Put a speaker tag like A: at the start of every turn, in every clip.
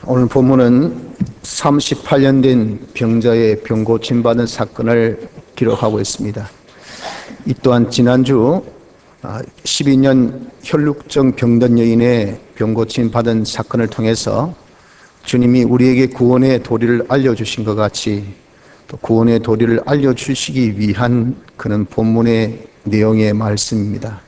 A: 오늘 본문은 38년 된 병자의 병 고침받은 사건을 기록하고 있습니다. 이 또한 지난주 12년 혈루증 병든 여인의 병 고침받은 사건을 통해서 주님이 우리에게 구원의 도리를 알려주신 것 같이 또 구원의 도리를 알려주시기 위한 그런 본문의 내용의 말씀입니다.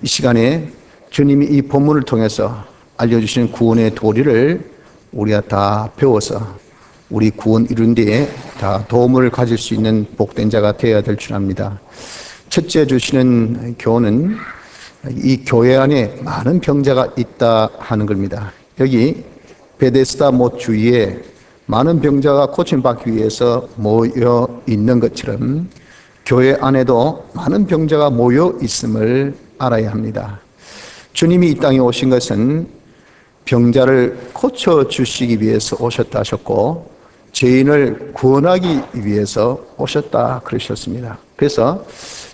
A: 이 시간에 주님이 이 본문을 통해서 알려주신 구원의 도리를 우리가 다 배워서 우리 구원 이룬 뒤에 다 도움을 가질 수 있는 복된 자가 되어야 될 줄 압니다. 첫째 주시는 교훈은 이 교회 안에 많은 병자가 있다 하는 겁니다. 여기 베데스다 못 주위에 많은 병자가 고침받기 위해서 모여 있는 것처럼 교회 안에도 많은 병자가 모여 있음을 알아야 합니다. 주님이 이 땅에 오신 것은 병자를 고쳐주시기 위해서 오셨다 하셨고 죄인을 구원하기 위해서 오셨다 그러셨습니다. 그래서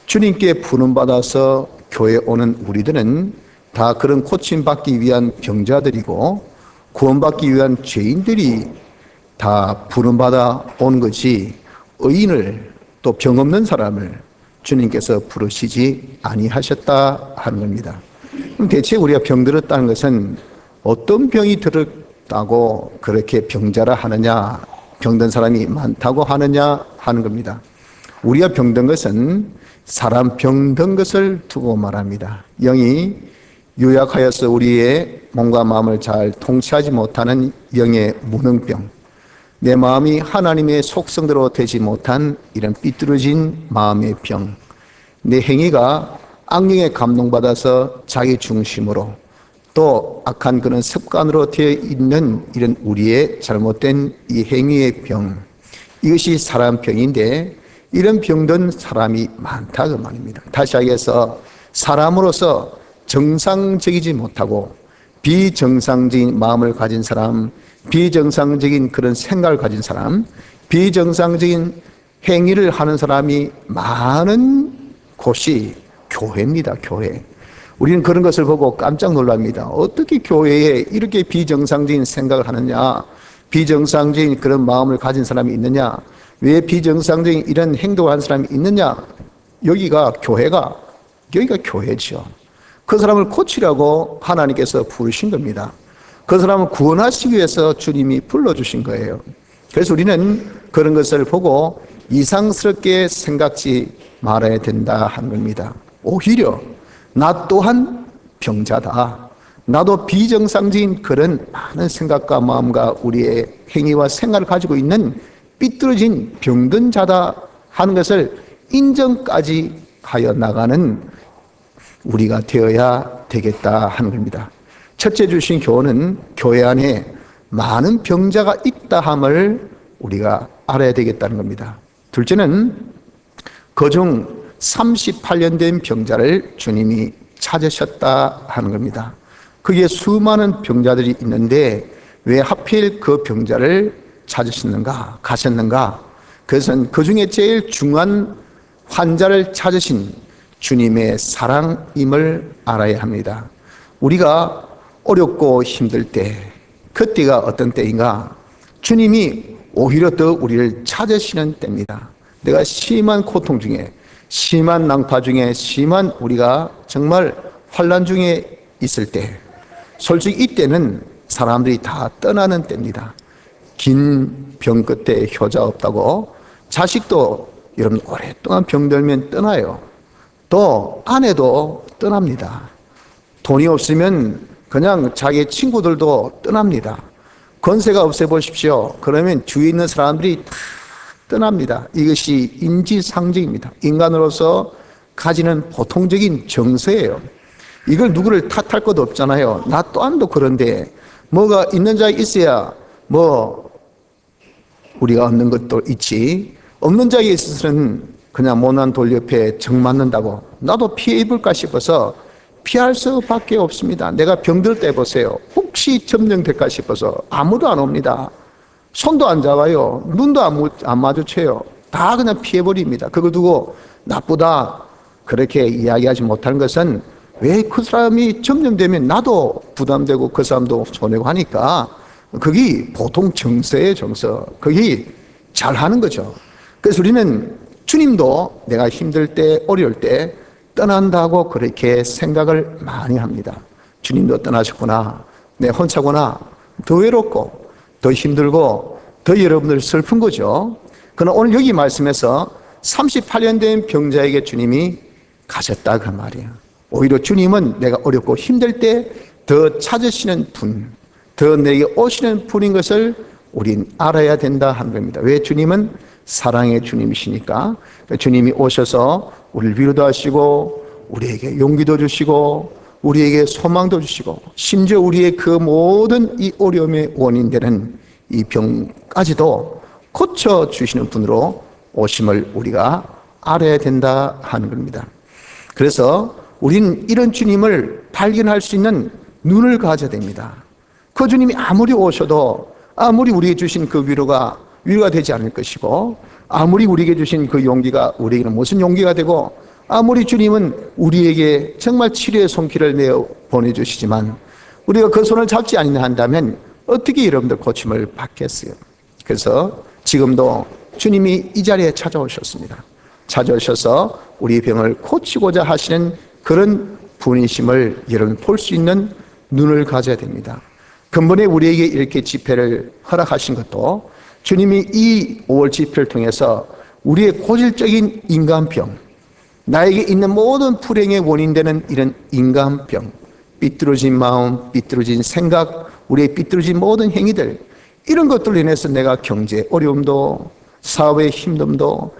A: 주님께 부름받아서 교회에 오는 우리들은 다 그런 고침받기 위한 병자들이고 구원받기 위한 죄인들이 다 부름받아 온 거지 의인을 또 병 없는 사람을 주님께서 부르시지 아니하셨다 하는 겁니다. 그럼 대체 우리가 병들었다는 것은 어떤 병이 들었다고 그렇게 병자라 하느냐, 병든 사람이 많다고 하느냐 하는 겁니다. 우리가 병든 것은 사람 병든 것을 두고 말합니다. 영이 유약하여서 우리의 몸과 마음을 잘 통치하지 못하는 영의 무능병, 내 마음이 하나님의 속성대로 되지 못한 이런 삐뚤어진 마음의 병, 내 행위가 악령에 감동받아서 자기 중심으로 또 악한 그런 습관으로 되어 있는 이런 우리의 잘못된 이 행위의 병, 이것이 사람 병인데 이런 병든 사람이 많다 그 말입니다. 다시 하겠어 사람으로서 정상적이지 못하고 비정상적인 마음을 가진 사람, 비정상적인 그런 생각을 가진 사람, 비정상적인 행위를 하는 사람이 많은 곳이 교회입니다. 교회. 우리는 그런 것을 보고 깜짝 놀랍니다. 어떻게 교회에 이렇게 비정상적인 생각을 하느냐, 비정상적인 그런 마음을 가진 사람이 있느냐, 왜 비정상적인 이런 행동을 하는 사람이 있느냐. 여기가 교회죠. 그 사람을 고치려고 하나님께서 부르신 겁니다. 그 사람을 구원하시기 위해서 주님이 불러주신 거예요. 그래서 우리는 그런 것을 보고 이상스럽게 생각지 말아야 된다 하는 겁니다. 오히려 나 또한 병자다. 나도 비정상적인 그런 많은 생각과 마음과 우리의 행위와 생각을 가지고 있는 삐뚤어진 병든 자다 하는 것을 인정까지 하여 나가는 우리가 되어야 되겠다 하는 겁니다. 첫째 주신 교훈은 교회 안에 많은 병자가 있다 함을 우리가 알아야 되겠다는 겁니다. 둘째는 그중 38년 된 병자를 주님이 찾으셨다 하는 겁니다. 그게 수많은 병자들이 있는데 왜 하필 그 병자를 찾으셨는가, 가셨는가? 그것은 그 중에 제일 중요한 환자를 찾으신 주님의 사랑임을 알아야 합니다. 우리가 어렵고 힘들 때, 그때가 어떤 때인가? 주님이 오히려 더 우리를 찾으시는 때입니다. 내가 심한 고통 중에, 심한 낭파 중에, 심한 우리가 정말 환난 중에 있을 때, 솔직히 이때는 사람들이 다 떠나는 때입니다. 긴 병 끝에 효자 없다고 자식도 여러분 오랫동안 병들면 떠나요. 또 아내도 떠납니다. 돈이 없으면 그냥 자기 친구들도 떠납니다. 권세가 없어 보십시오. 그러면 주위에 있는 사람들이 다 떠납니다. 이것이 인지상정입니다. 인간으로서 가지는 보통적인 정서예요. 이걸 누구를 탓할 것도 없잖아요. 나 또한도 그런데 뭐가 있는 자에 있어야 뭐 우리가 얻는 것도 있지, 없는 자에 있어서는 그냥 모난 돌 옆에 정 맞는다고 나도 피해 입을까 싶어서 피할 수밖에 없습니다. 내가 병들 때 보세요. 혹시 점령될까 싶어서 아무도 안 옵니다. 손도 안 잡아요. 눈도 안 마주쳐요. 다 그냥 피해버립니다. 그걸 두고 나쁘다 그렇게 이야기하지 못하는 것은 왜 그 사람이 점령되면 나도 부담되고 그 사람도 손해고 하니까 그게 보통 정서예요, 정서. 그게 잘하는 거죠. 그래서 우리는 주님도 내가 힘들 때, 어려울 때 떠난다고 그렇게 생각을 많이 합니다. 주님도 떠나셨구나, 내 혼자구나, 더 외롭고 더 힘들고 더 여러분들 슬픈 거죠. 그러나 오늘 여기 말씀에서 38년 된 병자에게 주님이 가셨다 그 말이에요. 오히려 주님은 내가 어렵고 힘들 때 더 찾으시는 분, 더 내게 오시는 분인 것을 우린 알아야 된다 하는 겁니다. 왜? 주님은 사랑의 주님이시니까. 주님이 오셔서 우리를 위로도 하시고 우리에게 용기도 주시고 우리에게 소망도 주시고 심지어 우리의 그 모든 이 어려움의 원인 되는 이 병까지도 고쳐주시는 분으로 오심을 우리가 알아야 된다 하는 겁니다. 그래서 우리는 이런 주님을 발견할 수 있는 눈을 가져야 됩니다. 그 주님이 아무리 오셔도 아무리 우리에게 주신 그 위로가 되지 않을 것이고 아무리 우리에게 주신 그 용기가 우리에게는 무슨 용기가 되고 아무리 주님은 우리에게 정말 치료의 손길을 내어 보내주시지만 우리가 그 손을 잡지 않냐 한다면 어떻게 여러분들 고침을 받겠어요? 그래서 지금도 주님이 이 자리에 찾아오셨습니다. 찾아오셔서 우리 병을 고치고자 하시는 그런 분이심을 여러분 볼 수 있는 눈을 가져야 됩니다. 근본에 우리에게 이렇게 집회를 허락하신 것도 주님이 이 5월 집회를 통해서 우리의 고질적인 인간병, 나에게 있는 모든 불행의 원인 되는 이런 인간병, 삐뚤어진 마음, 삐뚤어진 생각, 우리의 삐뚤어진 모든 행위들, 이런 것들로 인해서 내가 경제 어려움도, 사회의 힘듦도,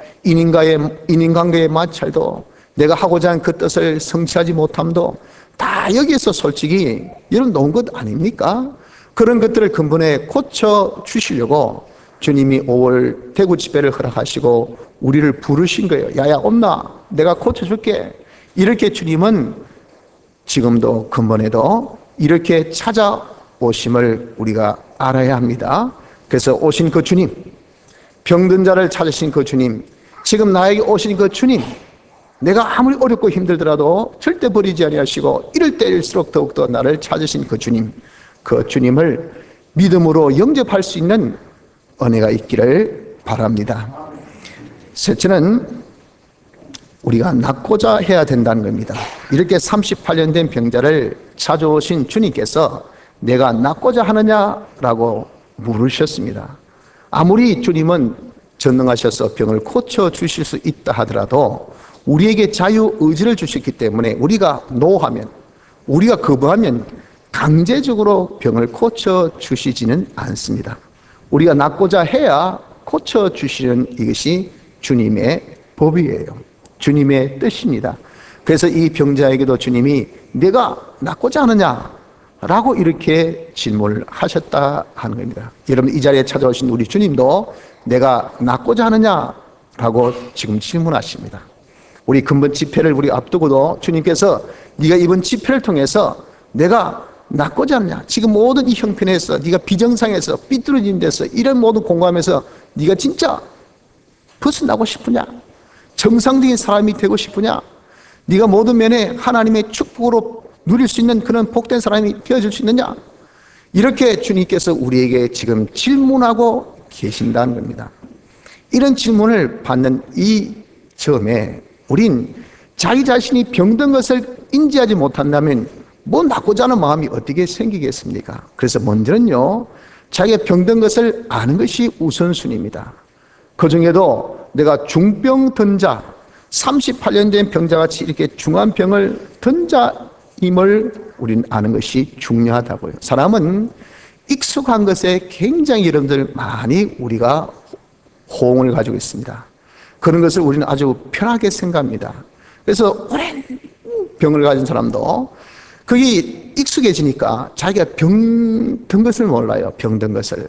A: 인인관계의 마찰도, 내가 하고자 하는 그 뜻을 성취하지 못함도 다 여기에서 솔직히 여러분 놓은 것 아닙니까? 그런 것들을 근본에 고쳐 주시려고 주님이 5월 대구 집회를 허락하시고 우리를 부르신 거예요. 야야 온나 내가 고쳐줄게. 이렇게 주님은 지금도 근본에도 이렇게 찾아오심을 우리가 알아야 합니다. 그래서 오신 그 주님, 병든 자를 찾으신 그 주님, 지금 나에게 오신 그 주님, 내가 아무리 어렵고 힘들더라도 절대 버리지 아니하시고 이럴 때일수록 더욱더 나를 찾으신 그 주님, 그 주님을 믿음으로 영접할 수 있는 은혜가 있기를 바랍니다. 셋째는 우리가 낫고자 해야 된다는 겁니다. 이렇게 38년 된 병자를 찾아오신 주님께서 내가 낫고자 하느냐라고 물으셨습니다. 아무리 주님은 전능하셔서 병을 고쳐주실 수 있다 하더라도 우리에게 자유의지를 주셨기 때문에 우리가 노하면, 우리가 거부하면 강제적으로 병을 고쳐주시지는 않습니다. 우리가 낫고자 해야 고쳐주시는 이것이 주님의 법이에요. 주님의 뜻입니다. 그래서 이 병자에게도 주님이 내가 낫고자 하느냐? 라고 이렇게 질문을 하셨다 하는 겁니다. 여러분 이 자리에 찾아오신 우리 주님도 내가 낫고자 하느냐? 라고 지금 질문하십니다. 우리 근본 집회를 우리 앞두고도 주님께서 네가 이번 집회를 통해서 내가 낫고자 하느냐? 지금 모든 이 형편에서 네가 비정상에서 삐뚤어진 데서 이런 모든 공감에서 네가 진짜 벗어나고 싶으냐? 정상적인 사람이 되고 싶으냐? 네가 모든 면에 하나님의 축복으로 누릴 수 있는 그런 복된 사람이 되어줄 수 있느냐? 이렇게 주님께서 우리에게 지금 질문하고 계신다는 겁니다. 이런 질문을 받는 이 점에 우린 자기 자신이 병든 것을 인지하지 못한다면 뭐 낫고자 하는 마음이 어떻게 생기겠습니까? 그래서 먼저는요, 자기가 병든 것을 아는 것이 우선순위입니다. 그 중에도 내가 중병 든 자, 38년 된 병자같이 이렇게 중한 병을 든 자임을 우리는 아는 것이 중요하다고요. 사람은 익숙한 것에 굉장히 여러분들 많이 우리가 호응을 가지고 있습니다. 그런 것을 우리는 아주 편하게 생각합니다. 그래서 오랜 병을 가진 사람도 그게 익숙해지니까 자기가 병든 것을 몰라요. 병든 것을.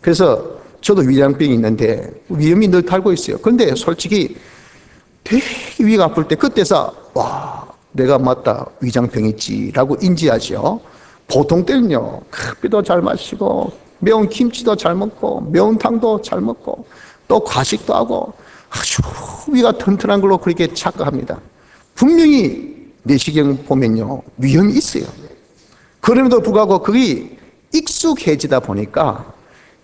A: 그래서 저도 위장병이 있는데 위험이 늘 달고 있어요. 그런데 솔직히 되게 위가 아플 때 그때서 와 내가 맞다 위장병 있지라고 인지하죠. 보통 때는요 커피도 잘 마시고 매운 김치도 잘 먹고 매운탕도 잘 먹고 또 과식도 하고 아주 위가 튼튼한 걸로 그렇게 착각합니다. 분명히 내시경 보면요 위험이 있어요. 그럼에도 불구하고 그게 익숙해지다 보니까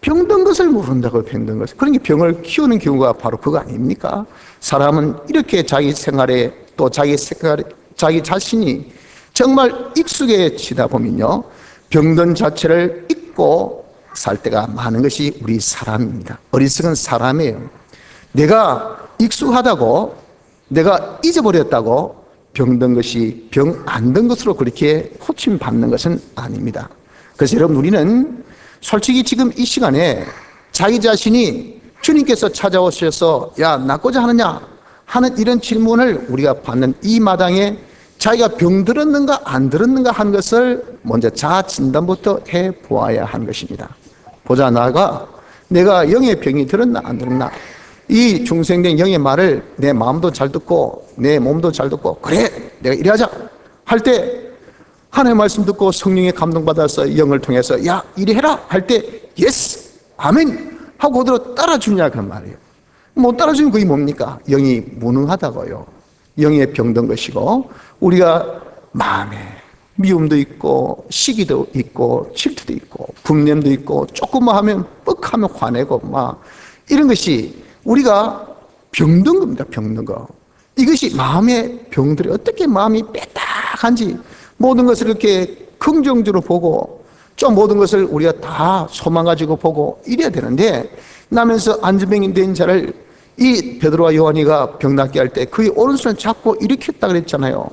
A: 병든 것을 모른다고 병든 것을. 그러니까 병을 키우는 경우가 바로 그거 아닙니까? 사람은 이렇게 자기 생활에 또 자기 자신이 정말 익숙해지다 보면요, 병든 자체를 잊고 살 때가 많은 것이 우리 사람입니다. 어리석은 사람이에요. 내가 익숙하다고, 내가 잊어버렸다고 병든 것이 병 안 든 것으로 그렇게 호침받는 것은 아닙니다. 그래서 여러분, 우리는 솔직히 지금 이 시간에 자기 자신이 주님께서 찾아오셔서 야, 낫고자 하느냐 하는 이런 질문을 우리가 받는 이 마당에 자기가 병 들었는가 안 들었는가 하는 것을 먼저 자아 진단부터 해보아야 하는 것입니다. 보자, 내가 영의 병이 들었나 안 들었나. 이 중생된 영의 말을 내 마음도 잘 듣고 내 몸도 잘 듣고, 그래 내가 이래 하자 할 때 하나님의 말씀 듣고 성령의 감동받아서 영을 통해서 야, 이래 해라 할 때 예스 아멘 하고 그대로 따라주냐 그 말이에요. 못 따라주면 그게 뭡니까? 영이 무능하다고요. 영에 병든 것이고, 우리가 마음에 미움도 있고 시기도 있고 질투도 있고 분냄도 있고, 조금만 하면 뻑하면 화내고 막 이런 것이 우리가 병든 겁니다. 병든 거. 이것이 마음의 병들이 어떻게 마음이 빼딱한지, 모든 것을 이렇게 긍정적으로 보고 좀 모든 것을 우리가 다 소망 가지고 보고 이래야 되는데, 나면서 안전병이 된 자를 이 베드로와 요한이가 병 낫게 할 때 그의 오른손을 잡고 일으켰다 그랬잖아요.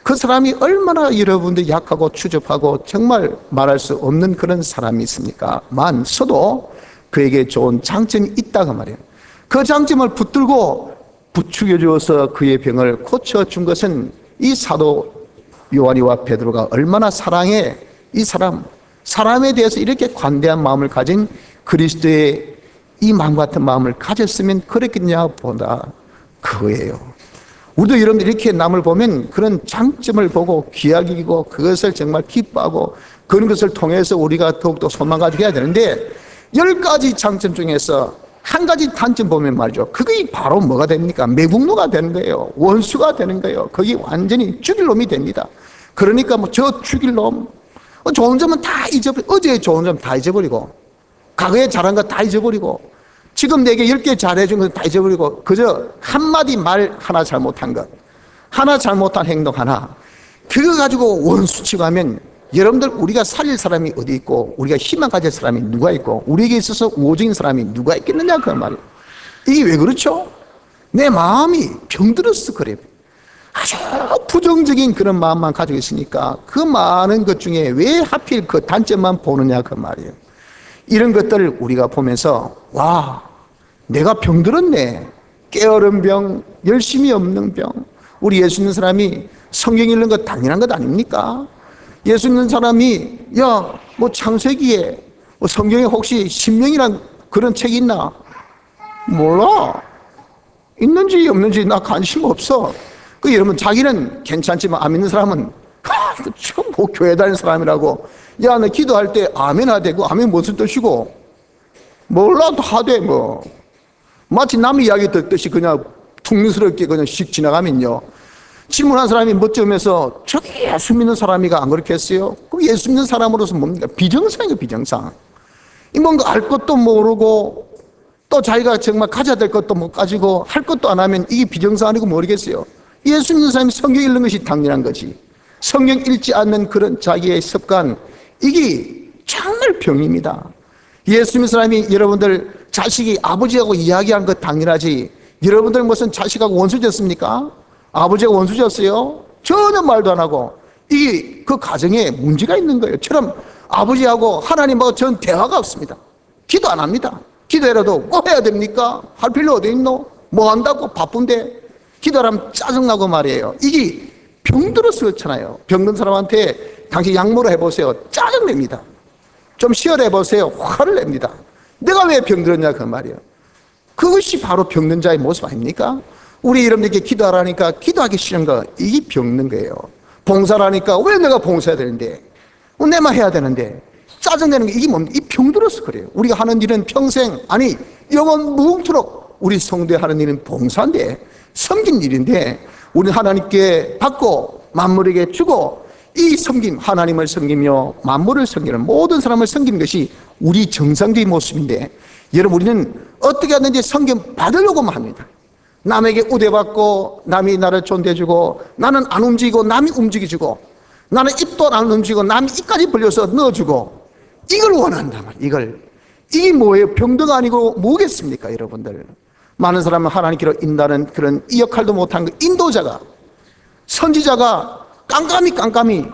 A: 그 사람이 얼마나 여러분들 약하고 추접하고 정말 말할 수 없는 그런 사람이 있습니까? 만서도 그에게 좋은 장점이 있다고 말이에요. 그 장점을 붙들고 부추겨 주어서 그의 병을 고쳐준 것은 이 사도 요한이와 베드로가 얼마나 사랑해, 이 사람에 대해서 이렇게 관대한 마음을 가진 그리스도의 이 마음 같은 마음을 가졌으면 그랬겠냐 보다 그거예요. 우리도 여러분들 이렇게 남을 보면 그런 장점을 보고 귀하게 여기고 그것을 정말 기뻐하고 그런 것을 통해서 우리가 더욱더 소망 가지고 해야 되는데, 10가지 장점 중에서 한 가지 단점 보면 말이죠, 그게 바로 뭐가 됩니까? 매국노가 되는 거예요. 원수가 되는 거예요. 그게 완전히 죽일 놈이 됩니다. 그러니까 뭐 저 죽일 놈, 좋은 점은 다 잊어버리고, 어제의 좋은 점 다 잊어버리고, 과거에 잘한 거 다 잊어버리고, 지금 내게 10개 잘해준 것 다 잊어버리고, 그저 한마디 말 하나 잘못한 것, 하나 잘못한 행동 하나, 그거 가지고 원수치고 하면 여러분들, 우리가 살릴 사람이 어디 있고 우리가 희망 가질 사람이 누가 있고 우리에게 있어서 우호적인 사람이 누가 있겠느냐 그 말이에요. 이게 왜 그렇죠? 내 마음이 병들어서 그래요. 아주 부정적인 그런 마음만 가지고 있으니까 그 많은 것 중에 왜 하필 그 단점만 보느냐 그 말이에요. 이런 것들을 우리가 보면서 와, 내가 병들었네. 깨어른 병, 열심히 없는 병. 우리 예수 믿는 사람이 성경 읽는 것 당연한 것 아닙니까? 예수 믿는 사람이 야, 뭐 창세기에 뭐 성경에 혹시 신명이란 그런 책이 있나? 몰라. 있는지 없는지 나 관심 없어. 그 여러분, 자기는 괜찮지만 안 믿는 사람은 처음 뭐 교회 다니는 사람이라고 야, 너 기도할 때 아멘 하되고 아멘 무슨 뜻이고 몰라도 하되 뭐 마치 남 이야기 듣듯이 그냥 퉁명스럽게 그냥 씩 지나가면요, 질문한 사람이 멋쩍으면서 저기 예수 믿는 사람이가 안 그렇게 했어요? 그럼 예수 믿는 사람으로서 뭡니까? 비정상이에요. 비정상. 이 뭔가 알 것도 모르고 또 자기가 정말 가져야 될 것도 못 가지고 할 것도 안 하면 이게 비정상 아니고 모르겠어요. 예수 믿는 사람이 성경 읽는 것이 당연한 거지. 성경 읽지 않는 그런 자기의 습관, 이게 정말 병입니다. 예수 믿는 사람이 여러분들 자식이 아버지하고 이야기한 것 당연하지, 여러분들 무슨 자식하고 원수졌습니까? 아버지가 원수졌어요? 전혀 말도 안 하고. 이게 그 가정에 문제가 있는 거예요. 처럼 아버지하고 하나님하고 전 대화가 없습니다. 기도 안 합니다. 기도해라도 뭐 해야 됩니까? 할 필요 어디 있노? 뭐 한다고 바쁜데? 기도하면 짜증나고 말이에요. 이게 병들어서 그렇잖아요. 병든 사람한테 당신 약물을 해보세요. 짜증냅니다. 좀 시혈 해보세요. 화를 냅니다. 내가 왜 병들었냐 그 말이에요. 그것이 바로 병든 자의 모습 아닙니까? 우리 여러분들께 기도하라니까 기도하기 싫은 거, 이게 병든 거예요. 봉사라니까 왜 내가 봉사해야 되는데, 내만 해야 되는데 짜증내는 게, 이게 뭡니까? 이 병들어서 그래요. 우리가 하는 일은 평생, 아니 영원 무궁토록 우리 성도에 하는 일은 봉사인데, 섬긴 일인데, 우리는 하나님께 받고 만물에게 주고 이 섬김, 하나님을 섬기며 만물을 섬기는 모든 사람을 섬기는 것이 우리 정상적인 모습인데, 여러분, 우리는 어떻게 하든지 섬김 받으려고만 합니다. 남에게 우대받고 남이 나를 존대해주고, 나는 안 움직이고 남이 움직여주고, 나는 입도 안 움직이고 남이 입까지 벌려서 넣어주고, 이걸 원한단 말이에요. 이게 뭐예요? 병도가 아니고 뭐겠습니까, 여러분들? 많은 사람은 하나님께로 인다는 그런 이 역할도 못한 그 인도자가, 선지자가 깜깜이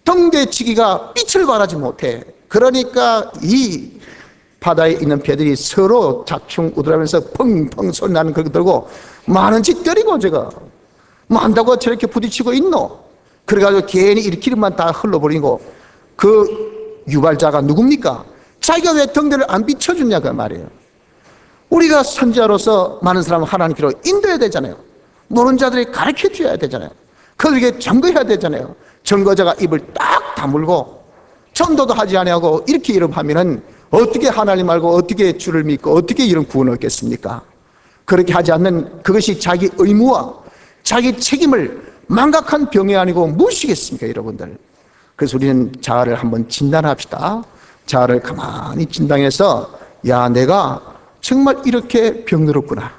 A: 등대치기가 빛을 발하지 못해. 그러니까 이 바다에 있는 배들이 서로 좌충우돌하면서 펑펑 소리 나는 걸 들고 많은 짓 때리고, 제가 뭐 안다고 저렇게 부딪히고 있노? 그래가지고 괜히 일으키는만 다 흘러버리고, 그 유발자가 누굽니까? 자기가 왜 등대를 안 비춰주냐 그 말이에요. 우리가 선지자로서 많은 사람을 하나님께로 인도해야 되잖아요. 모르는 자들이 가르쳐줘야 되잖아요. 그들에게 증거해야 되잖아요. 증거자가 입을 딱 다물고 전도도 하지 아니하고 이렇게 하면은 어떻게 하나님 알고 어떻게 주를 믿고 어떻게 이런 구원을 얻겠습니까? 그렇게 하지 않는 그것이 자기 의무와 자기 책임을 망각한 병이 아니고 무엇이겠습니까, 여러분들? 그래서 우리는 자아를 한번 진단합시다. 자아를 가만히 진단해서, 야, 내가 정말 이렇게 병들었구나.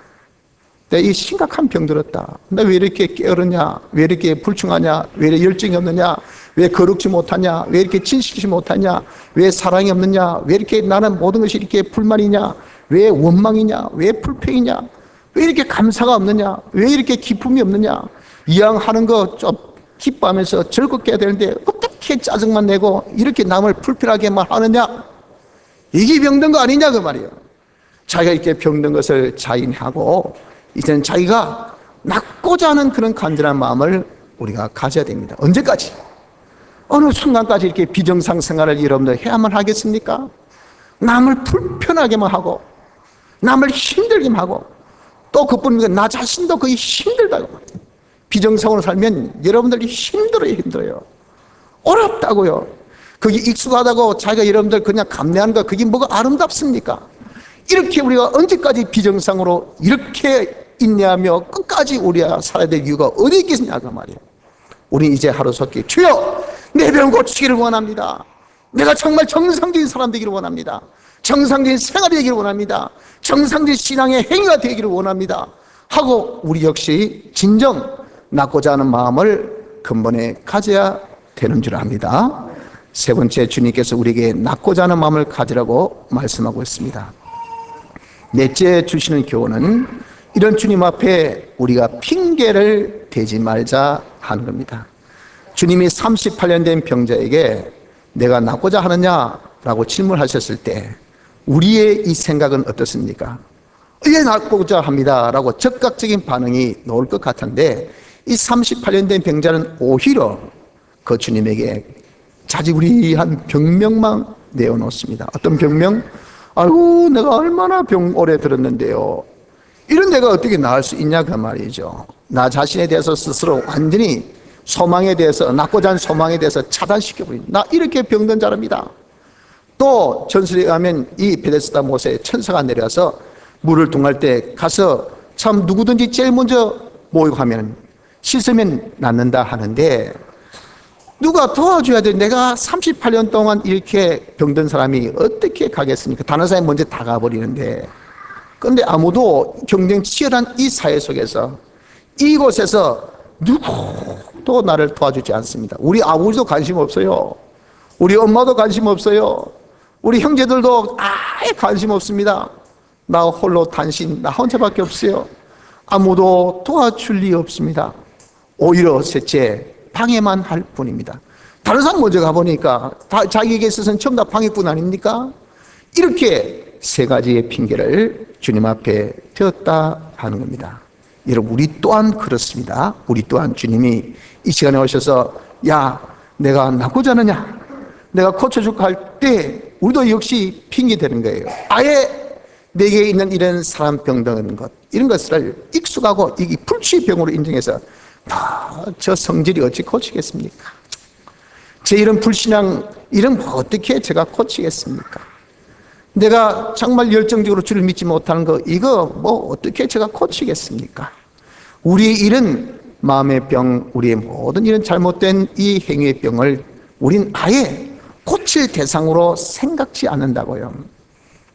A: 내가 이 심각한 병들었다. 나 왜 이렇게 게으르냐? 왜 이렇게 불충하냐? 왜 이렇게 열정이 없느냐? 왜 거룩지 못하냐? 왜 이렇게 진실하지 못하냐? 왜 사랑이 없느냐? 왜 이렇게 나는 모든 것이 이렇게 불만이냐? 왜 원망이냐? 왜 불평이냐? 왜 이렇게 감사가 없느냐? 왜 이렇게 기쁨이 없느냐? 이왕 하는 거 좀 기뻐하면서 즐겁게 해야 되는데 어떻게 짜증만 내고 이렇게 남을 불편하게만 하느냐? 이게 병든 거 아니냐 그 말이에요. 자기가 이렇게 병든 것을 자인하고 이제는 자기가 낫고자 하는 그런 간절한 마음을 우리가 가져야 됩니다. 언제까지? 어느 순간까지 이렇게 비정상 생활을 여러분들 해야만 하겠습니까? 남을 불편하게만 하고 남을 힘들게만 하고, 또 그뿐이고 나 자신도 거의 힘들다고. 비정상으로 살면 여러분들이 힘들어요. 어렵다고요. 그게 익숙하다고 자기가 여러분들 그냥 감내하는 거, 그게 뭐가 아름답습니까? 이렇게 우리가 언제까지 비정상으로 이렇게 인내하며 끝까지 우리가 살아야 될 이유가 어디 있겠느냐 그 말이에요. 우리 이제 하루속히 주여 내 병 고치기를 원합니다. 내가 정말 정상적인 사람 되기를 원합니다. 정상적인 생활이 되기를 원합니다. 정상적인 신앙의 행위가 되기를 원합니다 하고, 우리 역시 진정 낫고자 하는 마음을 근본에 가져야 되는 줄 압니다. 세 번째, 주님께서 우리에게 낫고자 하는 마음을 가지라고 말씀하고 있습니다. 넷째 주시는 교훈은 이런 주님 앞에 우리가 핑계를 대지 말자 하는 겁니다. 주님이 38년 된 병자에게 내가 낫고자 하느냐라고 질문하셨을 때 우리의 이 생각은 어떻습니까? 예, 낫고자 합니다 라고 즉각적인 반응이 나올 것 같은데, 이 38년 된 병자는 오히려 그 주님에게 자지구리한 병명만 내어놓습니다. 어떤 병명? 아이고, 내가 얼마나 병 오래 들었는데요. 이런 내가 어떻게 나을 수 있냐 그 말이죠. 나 자신에 대해서 스스로 완전히 소망에 대해서, 낫고자 하는 소망에 대해서 차단시켜버린, 나 이렇게 병든 자랍니다. 또 전설에 의하면 이 베데스다 못에 천사가 내려와서 물을 동할 때 가서 참 누구든지 제일 먼저 목욕하면 씻으면 낫는다 하는데, 누가 도와줘야 돼. 내가 38년 동안 이렇게 병든 사람이 어떻게 가겠습니까? 다른 사람이 먼저 다 가버리는데. 그런데 아무도 경쟁 치열한 이 사회 속에서, 이곳에서 누구도 나를 도와주지 않습니다. 우리 아버지도 관심 없어요. 우리 엄마도 관심 없어요. 우리 형제들도 아예 관심 없습니다. 나 홀로 단신, 나 혼자밖에 없어요. 아무도 도와줄 리 없습니다. 오히려 셋째, 방해만 할 뿐입니다. 다른 사람 먼저 가보니까 자기에게 있어서는 전부 다 방해뿐 아닙니까? 이렇게 세 가지의 핑계를 주님 앞에 대었다 하는 겁니다. 여러분, 우리 또한 그렇습니다. 우리 또한 주님이 이 시간에 오셔서 야, 내가 낫고자 하느냐, 내가 고쳐줄까 할 때 우리도 역시 핑계 되는 거예요. 아예 내게 있는 이런 사람 병든 것, 이런 것을 익숙하고 이 불치병으로 인정해서 저 성질이 어찌 고치겠습니까? 제 이런 불신앙, 이런 거 어떻게 제가 고치겠습니까? 내가 정말 열정적으로 주를 믿지 못하는 거, 이거 뭐 어떻게 제가 고치겠습니까? 우리의 일은 마음의 병, 우리의 모든 이런 잘못된 이 행위의 병을 우린 아예 고칠 대상으로 생각지 않는다고요.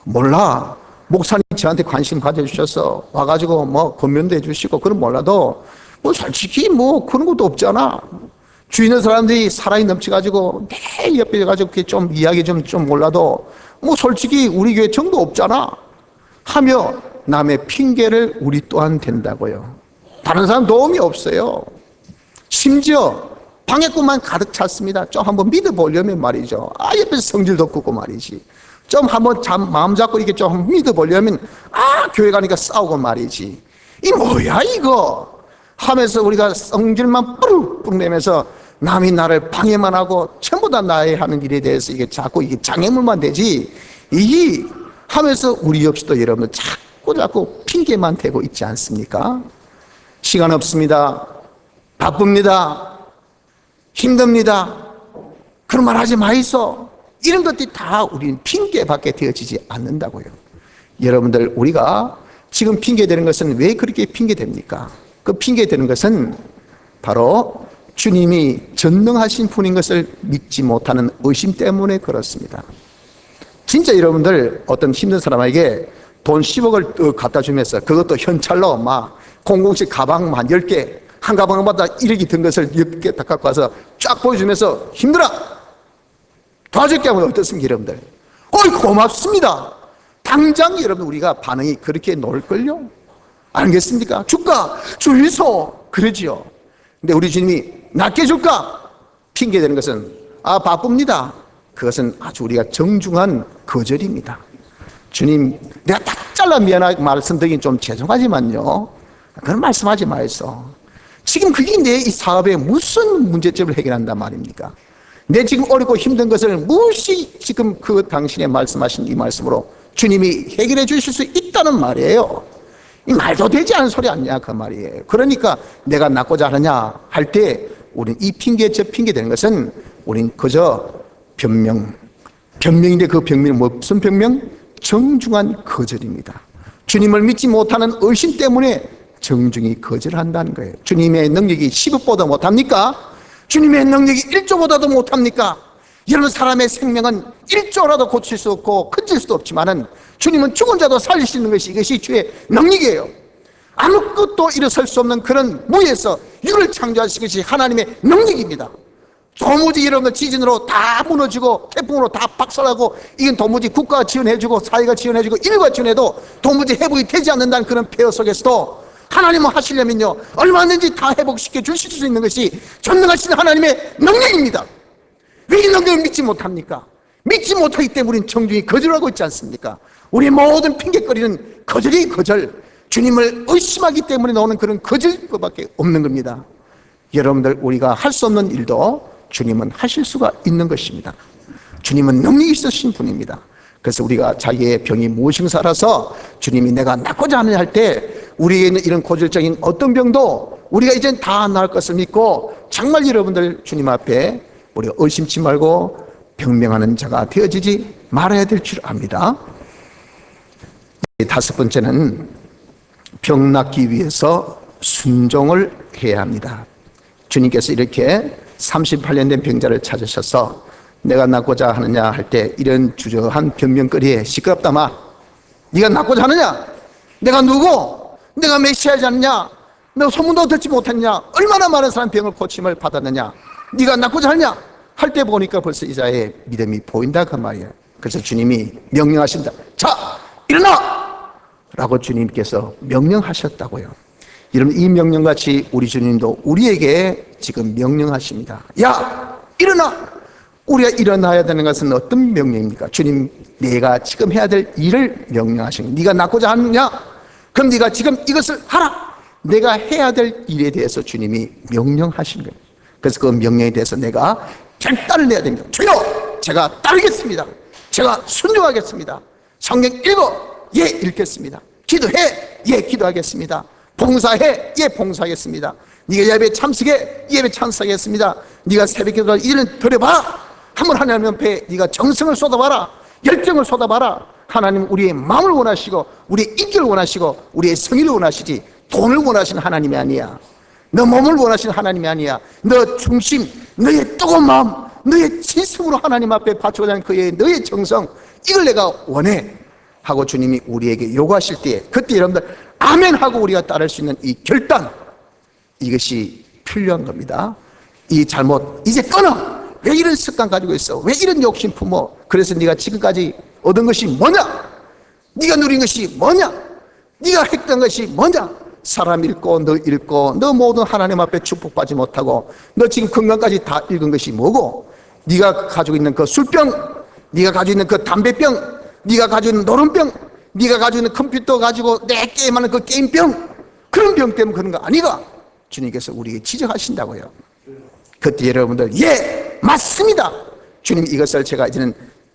A: 몰라. 목사님 저한테 관심 가져주셔서 와가지고 뭐 권면도 해주시고 그런 몰라도 뭐 솔직히 뭐 그런 것도 없잖아. 주위 있는 사람들이 사랑이 넘쳐가지고 내 옆에 가지고 좀 이야기 좀 몰라도 뭐 솔직히 우리 교회 정도 없잖아 하며 남의 핑계를 우리 또한 댄다고요. 다른 사람 도움이 없어요. 심지어 방해꾼만 가득 찼습니다. 좀 한번 믿어보려면 말이죠. 옆에서 성질 돋구고 말이지. 좀 한번 마음 잡고 이렇게 좀 믿어보려면 교회 가니까 싸우고 말이지. 이 뭐야 이거 하면서 우리가 성질만 뿌룩뿌룩 내면서 남이 나를 방해만 하고 전부 다 나의 하는 일에 대해서 이게 자꾸 이게 장애물만 되지 이게 하면서 우리 역시도 여러분들 자꾸 핑계만 대고 있지 않습니까? 시간 없습니다. 바쁩니다. 힘듭니다. 그런 말 하지 마이소. 이런 것들이 다 우리는 핑계밖에 되어지지 않는다고요. 여러분들 우리가 지금 핑계대는 것은 왜 그렇게 핑계됩니까? 그 핑계대는 것은 바로 주님이 전능하신 분인 것을 믿지 못하는 의심 때문에 그렇습니다. 진짜 여러분들 어떤 힘든 사람에게 돈 10억을 갖다 주면서 그것도 현찰로 막 007 가방 한 10개 한 가방마다 1억이 든 것을 10개 다 갖고 와서 쫙 보여주면서 힘들어 도와줄게 하면 어떻습니까 여러분들? 고맙습니다. 당장 여러분 우리가 반응이 그렇게 나올걸요? 알겠습니까? 줄까? 주이소 그러지요. 근데 우리 주님이 낫게 줄까? 핑계대는 것은 바쁩니다. 그것은 아주 우리가 정중한 거절입니다. 주님 내가 딱 잘라 미안하게 말씀드리긴 좀 죄송하지만요 그런 말씀하지 마이소. 지금 그게 내 이 사업에 무슨 문제점을 해결한단 말입니까? 내 지금 어렵고 힘든 것을 무엇이 지금 그 당신의 말씀하신 이 말씀으로 주님이 해결해 주실 수 있다는 말이에요. 이 말도 되지 않은 소리 아니냐 그 말이에요. 그러니까 내가 낫고자 하느냐 할 때 우리는 이 핑계 저 핑계 되는 것은 우리는 그저 변명인데 그 변명은 무슨 변명? 정중한 거절입니다. 주님을 믿지 못하는 의심 때문에 정중히 거절한다는 거예요. 주님의 능력이 10억보다 못합니까? 주님의 능력이 1조보다도 못합니까? 여러분 사람의 생명은 1조라도 고칠 수 없고 건질 수도 없지만은 주님은 죽은 자도 살릴 수 있는 것이 이것이 주의 능력이에요. 아무것도 일어설 수 없는 그런 무에서 육을 창조하신 것이 하나님의 능력입니다. 도무지 여러분들 지진으로 다 무너지고 태풍으로 다 박살나고 이건 도무지 국가가 지원해주고 사회가 지원해주고 인류가 지원해도 도무지 회복이 되지 않는다는 그런 폐허 속에서도 하나님은 하시려면요 얼마든지 다 회복시켜 주실 수 있는 것이 전능하신 하나님의 능력입니다. 왜 이 능력을 믿지 못합니까? 믿지 못하기 때문에 우리는 정중히 거절하고 있지 않습니까? 우리의 모든 핑계거리는 거절이 거절, 주님을 의심하기 때문에 나오는 그런 거절일 것밖에 없는 겁니다. 여러분들 우리가 할 수 없는 일도 주님은 하실 수가 있는 것입니다. 주님은 능력이 있으신 분입니다. 그래서 우리가 자기의 병이 무엇인가 알아서 주님이 내가 낫고자 하느냐 할 때 우리에 있는 이런 고질적인 어떤 병도 우리가 이젠 다 나을 것을 믿고 정말 여러분들 주님 앞에 우리가 의심치 말고 병명하는 자가 되어지지 말아야 될 줄 압니다. 다섯 번째는 병 낫기 위해서 순종을 해야 합니다. 주님께서 이렇게 38년 된 병자를 찾으셔서 내가 낫고자 하느냐 할 때 이런 주저한 변명거리에 시끄럽다 마 네가 낫고자 하느냐? 내가 누구? 내가 메시아지 않느냐? 내가 소문도 듣지 못했냐? 얼마나 많은 사람 병을 고침을 받았느냐? 네가 낫고자 하느냐? 할 때 보니까 벌써 이자의 믿음이 보인다 그 말이에요. 그래서 주님이 명령하신다. 자 일어나! 라고 주님께서 명령하셨다고요. 여러분 이 명령같이 우리 주님도 우리에게 지금 명령하십니다. 야 일어나! 우리가 일어나야 되는 것은 어떤 명령입니까? 주님 내가 지금 해야 될 일을 명령하시는 거예요. 네가 낫고자 하느냐? 그럼 네가 지금 이것을 하라! 내가 해야 될 일에 대해서 주님이 명령하신 거예요. 그래서 그 명령에 대해서 내가 결단을 내야 됩니다. 주여 제가 따르겠습니다. 제가 순종하겠습니다. 성경 읽어 예 읽겠습니다. 기도해 예 기도하겠습니다. 봉사해 예 봉사하겠습니다. 네가 예배 참석해 예배 참석하겠습니다. 네가 새벽 기도를 일을 드려봐. 한번 하나님 옆에 네가 정성을 쏟아봐라. 열정을 쏟아봐라. 하나님 우리의 마음을 원하시고 우리의 인기를 원하시고 우리의 성의를 원하시지 돈을 원하시는 하나님이 아니야. 너 몸을 원하시는 하나님이 아니야. 너 중심, 너의 뜨거운 마음, 너의 진심으로 하나님 앞에 바치고자 하는 그의 너의 정성, 이걸 내가 원해 하고 주님이 우리에게 요구하실 때에, 그때 여러분들 아멘 하고 우리가 따를 수 있는 이 결단, 이것이 필요한 겁니다. 이 잘못 이제 끊어. 왜 이런 습관 가지고 있어? 왜 이런 욕심 품어? 그래서 네가 지금까지 얻은 것이 뭐냐? 네가 누린 것이 뭐냐? 네가 했던 것이 뭐냐? 사람 잃고 너 잃고 너 모든 하나님 앞에 축복받지 못하고 너 지금 건강까지 다 잃은 것이 뭐고? 네가 가지고 있는 그 술병, 네가 가지고 있는 그 담배병, 네가 가지고 있는 노름병, 네가 가지고 있는 컴퓨터 가지고 내 게임하는 그 게임병, 그런 병 때문에 그런 거 아니가? 주님께서 우리에게 지적하신다고요. 그때 여러분들 예 맞습니다. 주님 이것을 제가 이제는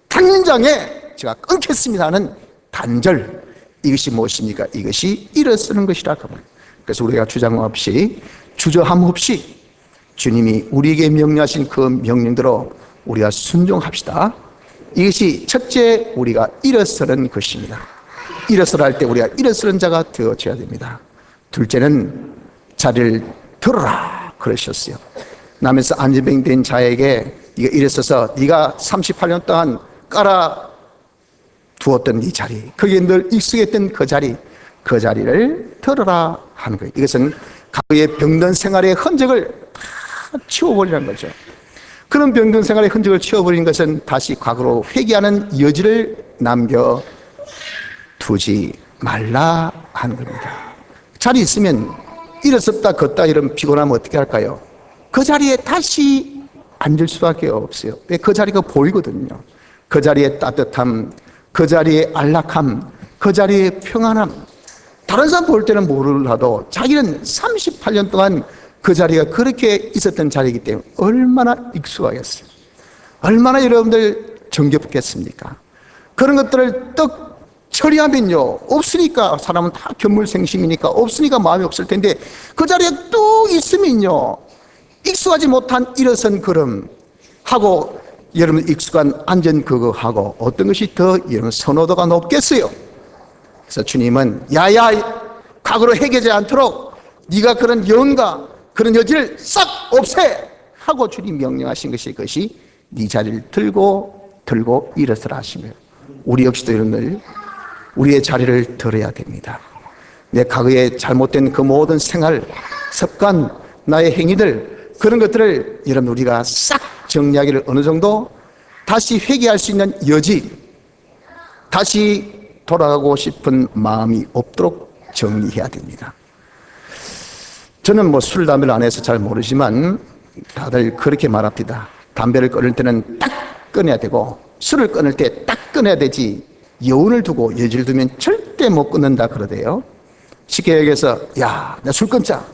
A: 당장에 제가 끊겠습니다 하는 단절, 이것이 무엇입니까? 이것이 일어서는 것이라고 합니다. 그래서 우리가 주장 없이 주저함 없이 주님이 우리에게 명령하신 그 명령대로 우리가 순종합시다. 이것이 첫째, 우리가 일어서는 것입니다. 일어서라 할 때 우리가 일어서는 자가 되어져야 됩니다. 둘째는 자리를 들어라 그러셨어요. 남에서 안전병된 자에게 네가 일어서서 네가 38년 동안 깔아 두었던 이 자리, 거기에 늘 익숙했던 그 자리를 들어라 하는 거예요. 이것은 과거의 병든 생활의 흔적을 다 치워버리는 거죠. 그런 병든 생활의 흔적을 치워버린 것은 다시 과거로 회귀하는 여지를 남겨두지 말라 하는 겁니다. 자리 있으면 일어섰다 걷다 이런 피곤하면 어떻게 할까요? 그 자리에 다시 앉을 수밖에 없어요. 왜? 그 자리가 보이거든요. 그 자리의 따뜻함, 그 자리의 안락함, 그 자리의 평안함. 다른 사람 볼 때는 모르라도 자기는 38년 동안 그 자리가 그렇게 있었던 자리이기 때문에 얼마나 익숙하겠어요. 얼마나 여러분들 정겹겠습니까? 그런 것들을 떡 처리하면요, 없으니까, 사람은 다 견물생심이니까 없으니까 마음이 없을 텐데 그 자리에 또 있으면요, 익숙하지 못한 일어선 걸음 하고 여러분 익숙한 앉은 그거 하고 어떤 것이 더 여러분 선호도가 높겠어요? 그래서 주님은 야야 과거로 회개하지 않도록 네가 그런 영과 그런 여지를 싹 없애 하고 주님 명령하신 것이, 그것이 네 자리를 들고 일어서라 하신 거예요. 우리 역시도 여러분들 우리의 자리를 들어야 됩니다. 내 과거에 잘못된 그 모든 생활, 습관, 나의 행위들, 그런 것들을 여러분 우리가 싹 정리하기를 어느 정도 다시 회개할 수 있는 여지, 다시 돌아가고 싶은 마음이 없도록 정리해야 됩니다. 저는 뭐 술, 담배를 안 해서 잘 모르지만 다들 그렇게 말합니다. 담배를 끊을 때는 딱 끊어야 되고 술을 끊을 때 딱 끊어야 되지 여운을 두고 여지를 두면 절대 못 끊는다 그러대요. 쉽게 얘기해서 야, 나 술 끊자.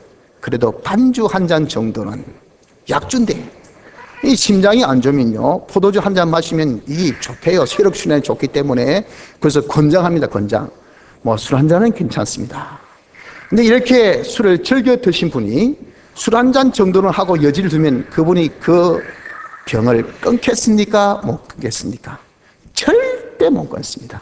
A: 그래도 반주 한 잔 정도는 약주인데 이 심장이 안 좋으면요 포도주 한 잔 마시면 이게 좋대요. 혈액순환에 좋기 때문에. 그래서 권장합니다. 권장. 뭐 술 한 잔은 괜찮습니다. 근데 이렇게 술을 즐겨 드신 분이 술 한 잔 정도는 하고 여지를 두면 그분이 그 병을 끊겠습니까? 못 끊겠습니까? 절대 못 끊습니다.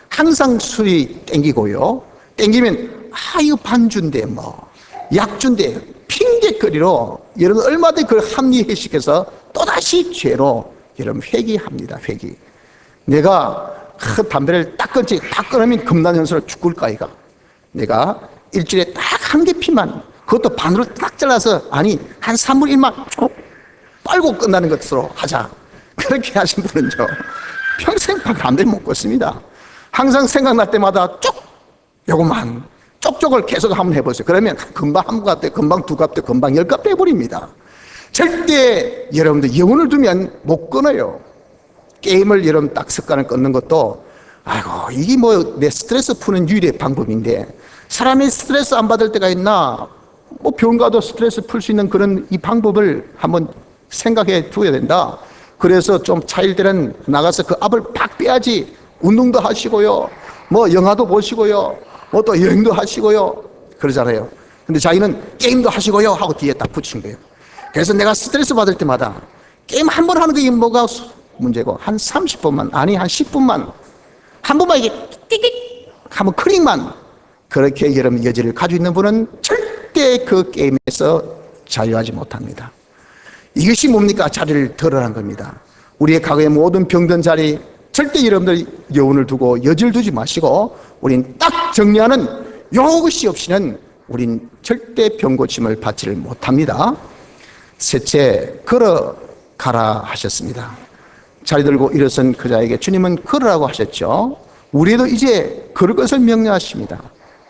A: 항상 술이 땡기고요. 땡기면 이거 반주인데 뭐 약주인데 핑계거리로 여러분 얼마든지 그걸 합리화시켜서 또다시 죄로 여러분 회귀합니다. 회귀. 내가 담배를 딱 끊지, 딱 끊으면 금단현수로 죽을까 이가. 내가 일주일에 딱 한 개 피만, 그것도 반으로 딱 잘라서 한 3분의 1만 쭉 빨고 끝나는 것으로 하자. 그렇게 하신 분은요 평생 담배 못 끊습니다. 항상 생각날 때마다 쭉 요것만 쪽쪽을 계속 한번 해보세요. 그러면 금방 한 값 돼, 금방 두 값 돼, 금방 10값 돼버립니다. 절대 여러분들 영혼을 두면 못 끊어요. 게임을 여러분 딱 습관을 끊는 것도 아이고 이게 뭐 내 스트레스 푸는 유일의 방법인데 사람이 스트레스 안 받을 때가 있나? 뭐 병 가도 스트레스 풀 수 있는 그런 이 방법을 한번 생각해 두어야 된다. 그래서 좀 차일 때는 나가서 그 압을 팍 빼야지. 운동도 하시고요, 뭐 영화도 보시고요, 뭐 또 여행도 하시고요 그러잖아요. 근데 자기는 게임도 하시고요 하고 뒤에 딱 붙인 거예요. 그래서 내가 스트레스 받을 때마다 게임 한 번 하는 게 뭐가 문제고 한 30분만 아니 한 10분만 한 번만 이게 띡띡 하면 클릭만, 그렇게 여러분 여지를 가지고 있는 분은 절대 절대 그 게임에서 자유하지 못합니다. 이것이 뭡니까? 자리를 덜어난 겁니다. 우리의 과거의 모든 병든 자리, 절대 여러분들 여운을 두고 여지를 두지 마시고 우린 딱 정리하는 요것이 없이는 우린 절대 병고침을 받지를 못합니다. 셋째, 걸어가라 하셨습니다. 자리 들고 일어선 그자에게 주님은 걸으라고 하셨죠. 우리도 이제 걸을 것을 명령하십니다.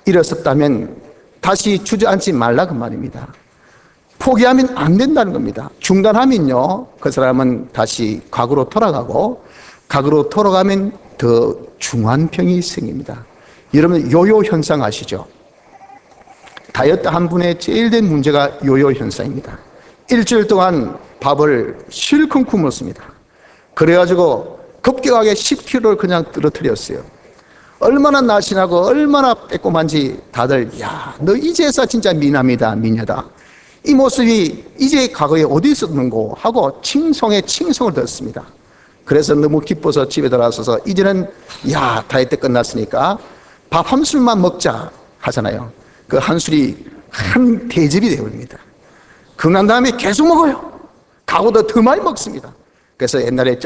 A: 일어섰다면 다시 주저앉지 말라 그 말입니다. 포기하면 안 된다는 겁니다. 중단하면요, 그 사람은 다시 과거로 돌아가고, 과거로 돌아가면 더 중한 병이 생깁니다. 여러분 요요 현상 아시죠? 다이어트 한 분의 제일 된 문제가 요요 현상입니다. 일주일 동안 밥을 실컷 굶었습니다. 그래가지고 급격하게 10kg를 그냥 떨어뜨렸어요. 얼마나 날씬하고 얼마나 빼꼼한지 다들 야, 너 이제서 진짜 미남이다, 미녀다. 이 모습이 이제 과거에 어디 있었는고 하고 칭송에 칭송을 듣습니다. 그래서 너무 기뻐서 집에 돌아서서 이제는 야, 다이어트 끝났으니까 밥 한 술만 먹자 하잖아요. 그 한 술이 한 대접이 되어버립니다. 그난 다음에 계속 먹어요. 가고도 더 많이 먹습니다. 그래서 옛날에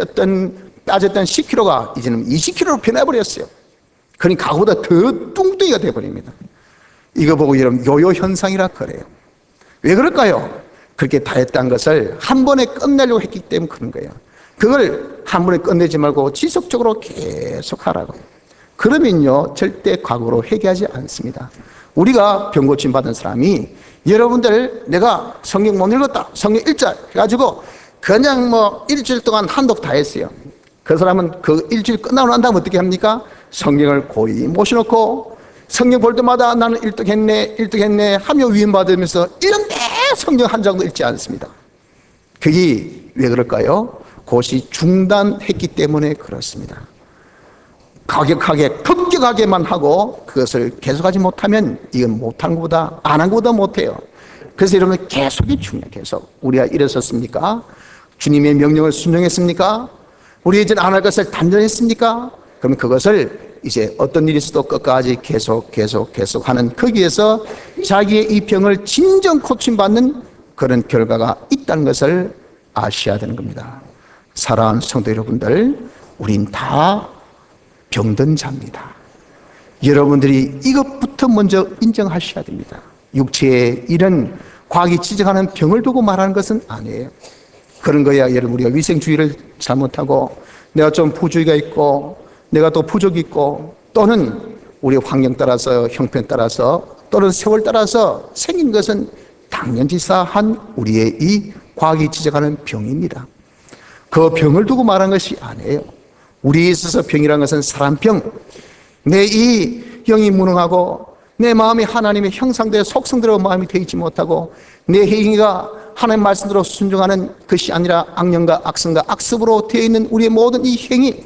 A: 빠졌던 10kg가 이제는 20kg로 변해버렸어요. 그러니까 가고보다 더 뚱뚱이가 되어버립니다. 이거 보고 여러분 요요 현상이라 그래요. 왜 그럴까요? 그렇게 다이어트한 것을 한 번에 끝내려고 했기 때문에 그런 거예요. 그걸 한 번에 끝내지 말고 지속적으로 계속 하라고. 그러면요 절대 과거로 회개하지 않습니다. 우리가 병고침 받은 사람이 여러분들 내가 성경 못 읽었다, 성경 읽자 해가지고 그냥 뭐 일주일 동안 한독 다 했어요. 그 사람은 그 일주일 끝나고 난 다음 어떻게 합니까? 성경을 고이 모셔놓고 성경 볼 때마다 나는 일득했네 하며 위임받으면서 1년 내 성경 한 장도 읽지 않습니다. 그게 왜 그럴까요? 그것이 중단했기 때문에 그렇습니다. 급격하게만 하고 그것을 계속하지 못하면 이건 못한 것보다 안 한 것보다 못해요. 그래서 여러분 계속이 중요해요. 계속 우리가 일어섰습니까? 주님의 명령을 순종했습니까? 우리 이제 안 할 것을 단정했습니까? 그럼 그것을 이제 어떤 일이 있어도 끝까지 계속 하는 거기에서 자기의 이 병을 진정 고침받는 그런 결과가 있다는 것을 아셔야 되는 겁니다. 사랑하는 성도 여러분들, 우린 다 병든 자입니다. 여러분들이 이것부터 먼저 인정하셔야 됩니다. 육체의 이런 과학이 지적하는 병을 두고 말하는 것은 아니에요. 그런 거야 여러분 우리가 위생주의를 잘못하고 내가 좀 부주의가 있고 내가 또 부족이 있고 또는 우리 환경 따라서 형편 따라서 또는 세월 따라서 생긴 것은 당연지사한 우리의 이 과학이 지적하는 병입니다. 그 병을 두고 말한 것이 아니에요. 우리에 있어서 병이라는 것은 사람병, 내 이 영이 무능하고 내 마음이 하나님의 형상대로 속성대로 마음이 되어 있지 못하고 내 행위가 하나님의 말씀대로 순종하는 것이 아니라 악령과 악성과 악습으로 되어 있는 우리의 모든 이 행위,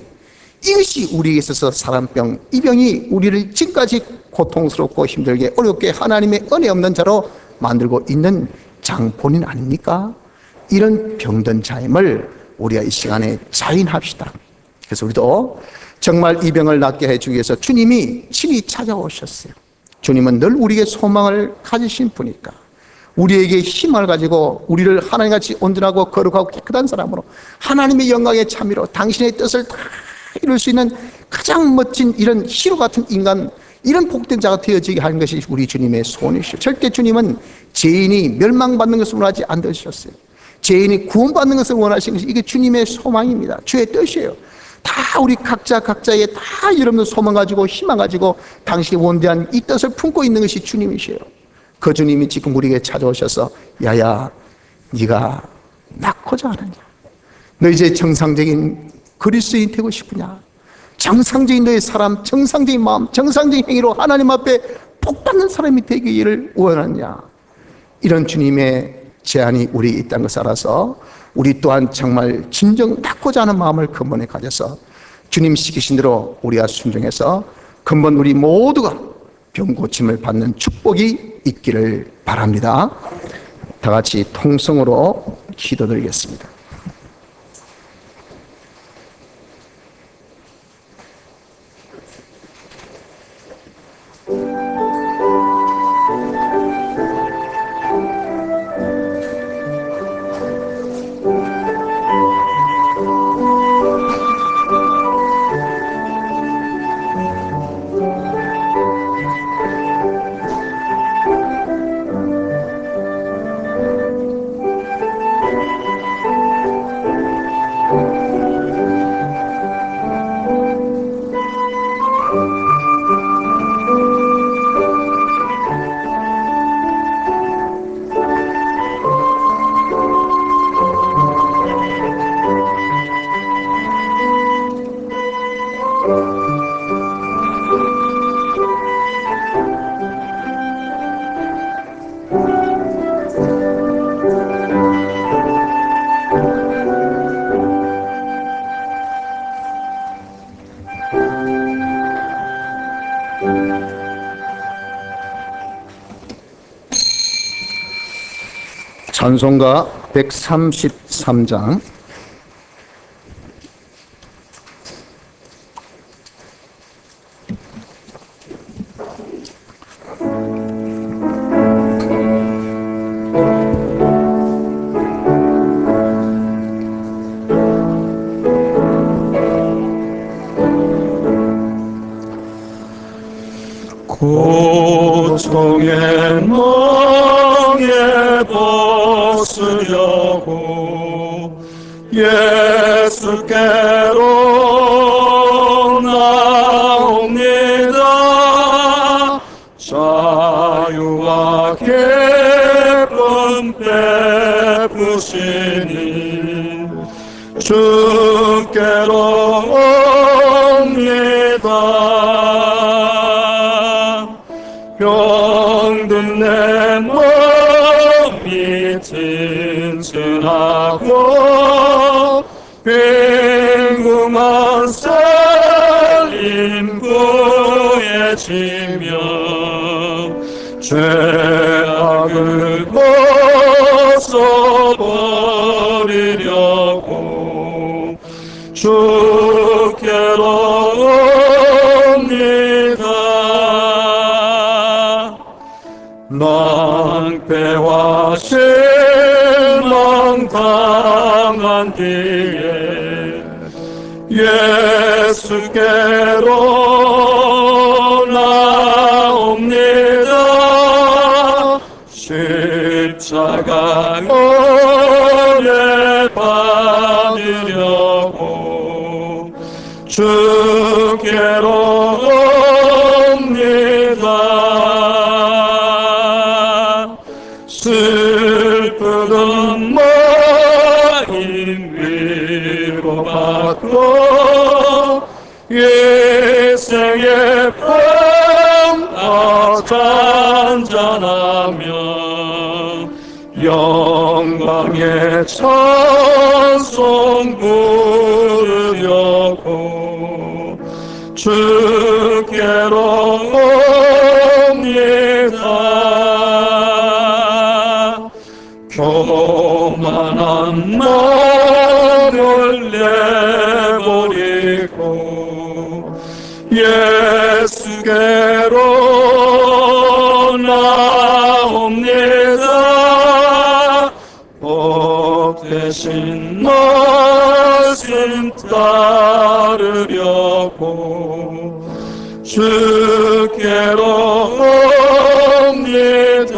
A: 이것이 우리에 있어서 사람병, 이 병이 우리를 지금까지 고통스럽고 힘들게 어렵게 하나님의 은혜 없는 자로 만들고 있는 장본인 아닙니까? 이런 병든 자임을 우리가 이 시간에 자인합시다. 그래서 우리도 정말 이 병을 낫게 해주기 위해서 주님이 친히 찾아오셨어요. 주님은 늘 우리에게 소망을 가지신 분이니까 우리에게 힘을 가지고 우리를 하나님같이 온전하고 거룩하고 깨끗한 사람으로 하나님의 영광에 참여로 당신의 뜻을 다 이룰 수 있는 가장 멋진 이런 히로 같은 인간, 이런 복된 자가 되어지게 하는 것이 우리 주님의 소원이시죠. 절대 주님은 죄인이 멸망받는 것을 원하지 않으셨어요. 죄인이 구원받는 것을 원하시는 것이 이게 주님의 소망입니다. 주의 뜻이에요. 다 우리 각자의 다 여러분들 소망 가지고 희망 가지고 당신이 원대한 이 뜻을 품고 있는 것이 주님이시에요. 그 주님이 지금 우리에게 찾아오셔서 야야 네가 낳고자 하느냐, 너 이제 정상적인 그리스도인 되고 싶으냐, 정상적인 너의 사람, 정상적인 마음, 정상적인 행위로 하나님 앞에 복받는 사람이 되기를 원하느냐, 이런 주님의 제안이 우리에 있다는 것을 알아서 우리 또한 정말 진정 낳고자 하는 마음을 근본에 가져서 주님 시키신 대로 우리가 순종해서 근본 우리 모두가 병고침을 받는 축복이 있기를 바랍니다. 다 같이 통성으로 기도드리겠습니다. 찬송가 133장
B: 고통의 멍에 벗으려고 예수께로 나옵니다. 자유와 기쁨 베푸시니 주께로 옵니다. 병든 내 몸이 튼튼하고 빈궁한 살림 구해지며 죄악을 벗어버리려고 주께로 옵니다. 낭패와 실망 당한 뒤에 예수께로 나옵니다. 십자가 오래 받으려고 주께로 옵니다. 슬프던 마음 위로받고 일생의 평화 잔잔하며 영광의 찬송 부르려고 주께로 옵니다. 교만한 마음을 내버리고 예수께로 나옵니다. 복 대신 말씀 따르려고 주께로 옵니다.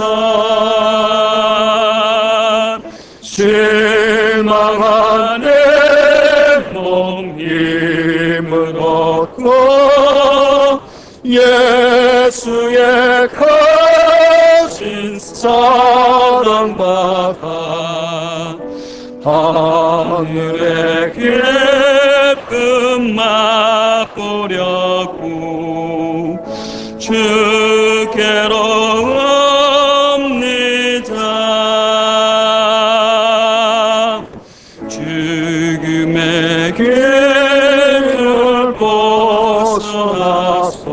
B: 실망한 내 몸 힘을 얻고 예수의 가진 사랑받아 하늘의 기쁨 맛보려고 주께로 옵니다. 죽음의 길을 벗어나서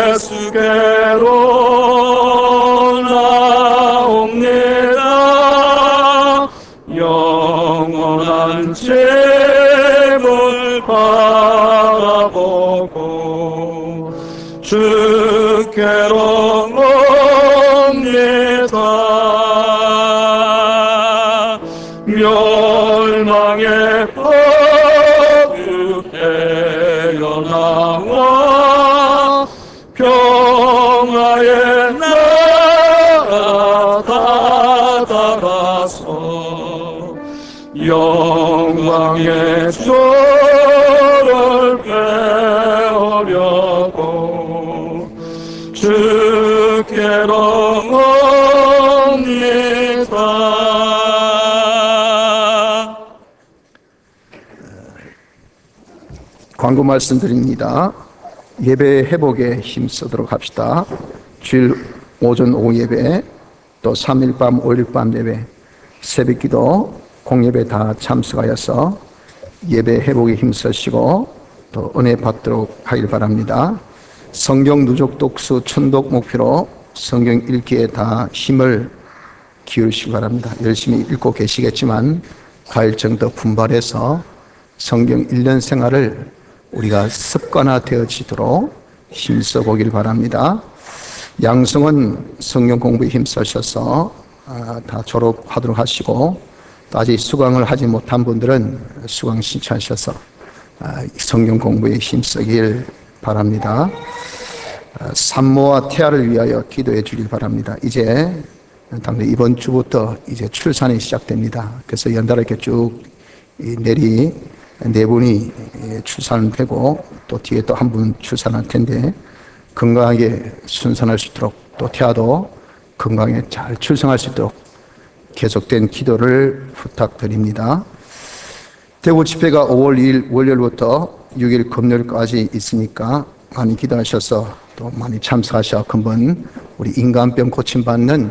B: 예수께로 나옵니다. 영원한 집을 바라보고 주께로 옵니다. 멸망의 법을 헤어나와 평화의 나라 다다라서 영광의 조를 배우려고 주께로 옵니다.
A: 광고 말씀드립니다. 예배 회복에 힘쓰도록 합시다. 주일 오전 오후 예배, 또 3일 밤 5일 밤 예배, 새벽기도 공예배 다 참석하여서 예배 회복에 힘쓰시고 또 은혜 받도록 하길 바랍니다. 성경 누적 독수 천독 목표로 성경 읽기에 다 힘을 기울이시기 바랍니다. 열심히 읽고 계시겠지만 과일정 더 분발해서 성경 1년 생활을 우리가 습관화되어지도록 힘써 보길 바랍니다. 양성은 성경 공부에 힘쓰셔서 다 졸업하도록 하시고, 또 아직 수강을 하지 못한 분들은 수강 신청하셔서 성경 공부에 힘쓰길 바랍니다. 산모와 태아를 위하여 기도해 주길 바랍니다. 이제 당장 이번 주부터 이제 출산이 시작됩니다. 그래서 연달아 이렇게 쭉 네 분이 출산되고 또 뒤에 또 한 분 출산할 텐데, 건강하게 순산할 수 있도록, 또 태아도 건강하게 잘 출생할 수 있도록 계속된 기도를 부탁드립니다. 대구 집회가 5월 2일 월요일부터 6일 금요일까지 있으니까 많이 기도하셔서 또 많이 참석하셔 한번 우리 인간병 고침받는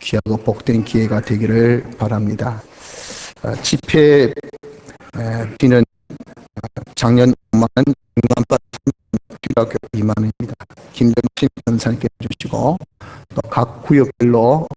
A: 귀하고 복된 기회가 되기를 바랍니다. 집회 비는 작년 5만 원, 인간받 중학교 2만 원입니다. 김정신 변호사님께 주시고 또 각 구역별로